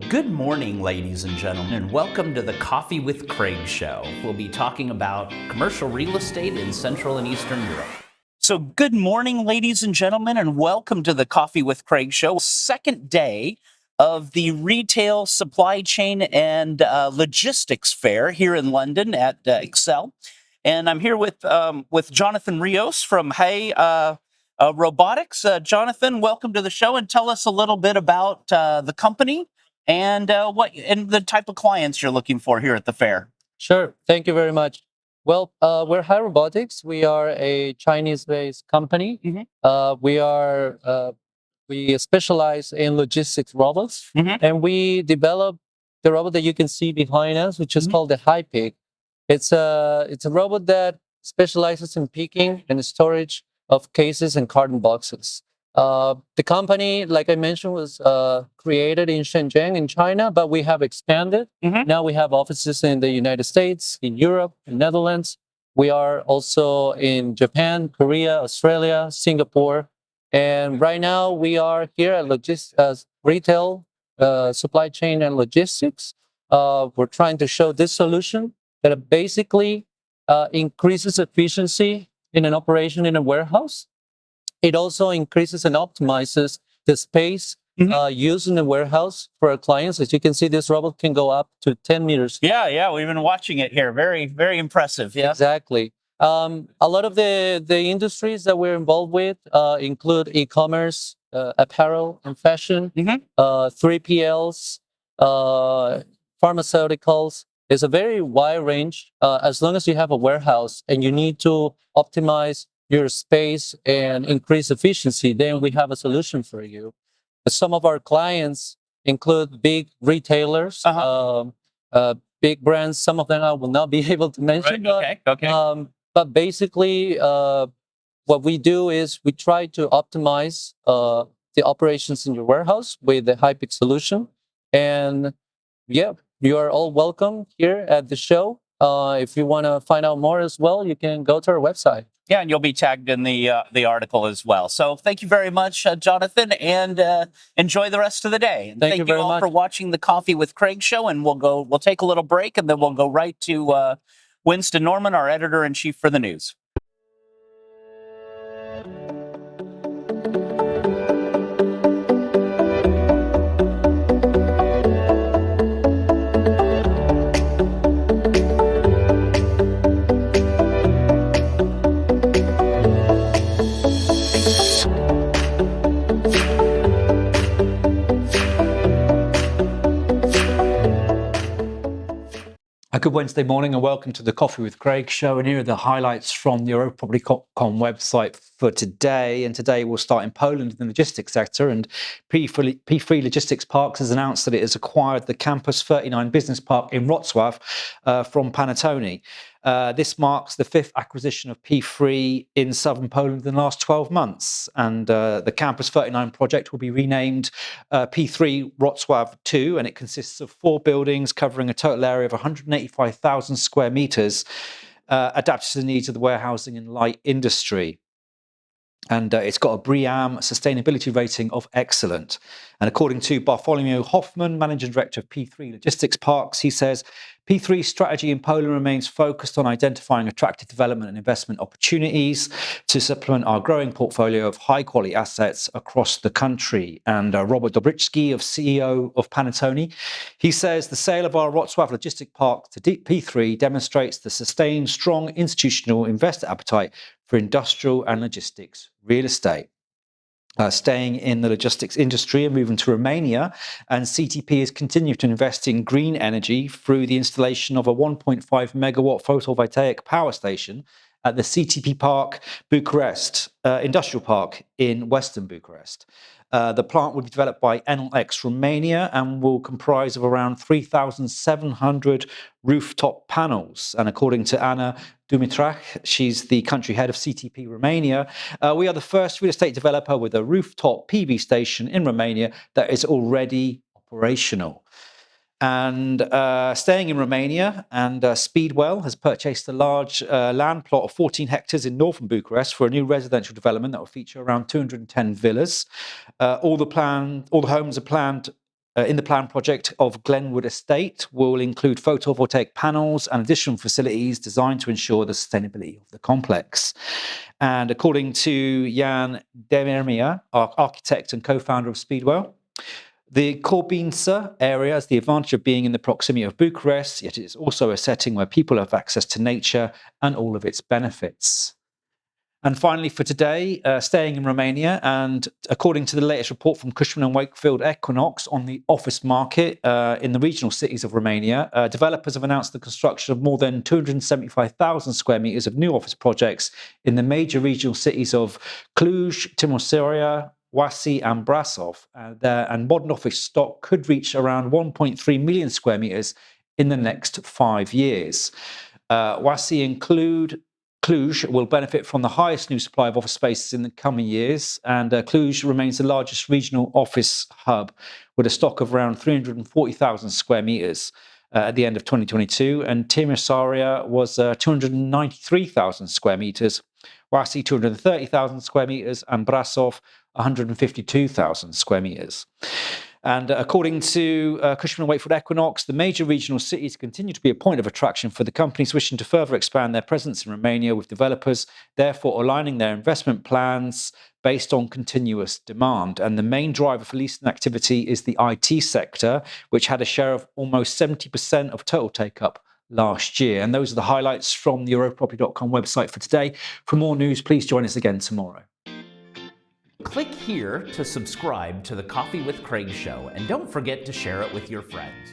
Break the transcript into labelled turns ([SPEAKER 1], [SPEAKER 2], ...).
[SPEAKER 1] Good morning, ladies and gentlemen, and welcome to the Coffee with Craig show. We'll be talking about commercial real estate in Central and Eastern Europe. So good morning, ladies and gentlemen, and welcome to the Coffee with Craig show, second day of the Retail Supply Chain and Logistics Fair here in London at Excel. And I'm here with Jonathan Rios from HAI Robotics. Jonathan, welcome to the show, and tell us a little bit about the company and the type of clients you're looking for here at the fair.
[SPEAKER 2] Sure. Thank you very much. Well, we're HAI Robotics. We are a Chinese-based company. We specialize in logistics robots, and we developed the robot that you can see behind us, which is called the MIPIC. It's a robot that specializes in picking and storage of cases and carton boxes. The company, like I mentioned, was created in Shenzhen in China, but we have expanded. Now we have offices in the United States, in Europe, in Netherlands. We are also in Japan, Korea, Australia, Singapore. And right now we are here at retail, supply chain and logistics. We're trying to show this solution that basically increases efficiency in an operation in a warehouse. It also increases and optimizes the space used in the warehouse for our clients. As you can see, this robot can go up to 10 meters.
[SPEAKER 1] Yeah, we've been watching it here. Very, very impressive. Yeah,
[SPEAKER 2] exactly. A lot of the industries that we're involved with include e-commerce, apparel and fashion, 3PLs, pharmaceuticals. It's a very wide range. As long as you have a warehouse and you need to optimize your space and increase efficiency, then we have a solution for you. Some of our clients include big retailers, big brands. Some of them I will not be able to mention.
[SPEAKER 1] Right. Okay.
[SPEAKER 2] But basically, what we do is we try to optimize the operations in your warehouse with the MIPIC solution. And yeah, you are all welcome here at the show. If you want to find out more as well, you can go to our website.
[SPEAKER 1] Yeah, and you'll be tagged in the article as well. So thank you very much, Jonathan, and enjoy the rest of the day. And
[SPEAKER 2] thank you very
[SPEAKER 1] all
[SPEAKER 2] much
[SPEAKER 1] for watching the Coffee with Craig show. And we'll take a little break, and then we'll go right to Winston Norman, our editor-in-chief for the news.
[SPEAKER 3] Good Wednesday morning and welcome to the Coffee with Craig show. And here are the highlights from the EuropaProperty.com website for today. And today we'll start in Poland in the logistics sector. And P3 Logistics Parks has announced that it has acquired the Campus 39 business park in Wrocław from Panattoni. This marks the fifth acquisition of P3 in southern Poland in the last 12 months. And the Campus 39 project will be renamed P3 Wrocław 2, and it consists of 4 buildings covering a total area of 185,000 square meters, adapted to the needs of the warehousing and light industry. And it's got a BREEAM sustainability rating of excellent. And according to Bartholomew Hoffman, Managing Director of P3 Logistics Parks, he says, P3's strategy in Poland remains focused on identifying attractive development and investment opportunities to supplement our growing portfolio of high-quality assets across the country. And Robert Dobryczki, CEO of Panattoni, he says the sale of our Wrocław Logistic Park to P3 demonstrates the sustained strong institutional investor appetite for industrial and logistics real estate. Staying in the logistics industry and moving to Romania, and CTP has continued to invest in green energy through the installation of a 1.5 megawatt photovoltaic power station at the CTP Park Bucharest Industrial Park in Western Bucharest. The plant will be developed by NLX Romania and will comprise of around 3,700 rooftop panels. And according to Anna Dumitrach, she's the country head of CTP Romania, we are the first real estate developer with a rooftop PV station in Romania that is already operational. And staying in Romania, and Speedwell has purchased a large land plot of 14 hectares in northern Bucharest for a new residential development that will feature around 210 villas. All the homes are planned in the planned project of Glenwood Estate will include photovoltaic panels and additional facilities designed to ensure the sustainability of the complex. And according to Jan Demirmia, architect and co-founder of Speedwell, the Corbința area has the advantage of being in the proximity of Bucharest, yet it is also a setting where people have access to nature and all of its benefits. And finally, for today, staying in Romania, and according to the latest report from Cushman & Wakefield Equinox on the office market in the regional cities of Romania, developers have announced the construction of more than 275,000 square meters of new office projects in the major regional cities of Cluj, Timișoara, Warsaw and Brasov, and modern office stock could reach around 1.3 million square meters in the next 5 years. Warsaw and Cluj will benefit from the highest new supply of office spaces in the coming years, and Cluj remains the largest regional office hub with a stock of around 340,000 square meters at the end of 2022, and Timișoara was 293,000 square meters, Warsaw 230,000 square meters, and Brasov 152,000 square meters. And according to Cushman & Wakefield Equinox, the major regional cities continue to be a point of attraction for the companies wishing to further expand their presence in Romania, with developers therefore aligning their investment plans based on continuous demand. And the main driver for leasing activity is the IT sector, which had a share of almost 70% of total take-up last year. And those are the highlights from the EuropaProperty.com website for today. For more news, please join us again tomorrow.
[SPEAKER 1] Click here to subscribe to the Coffee with Craig show, and don't forget to share it with your friends.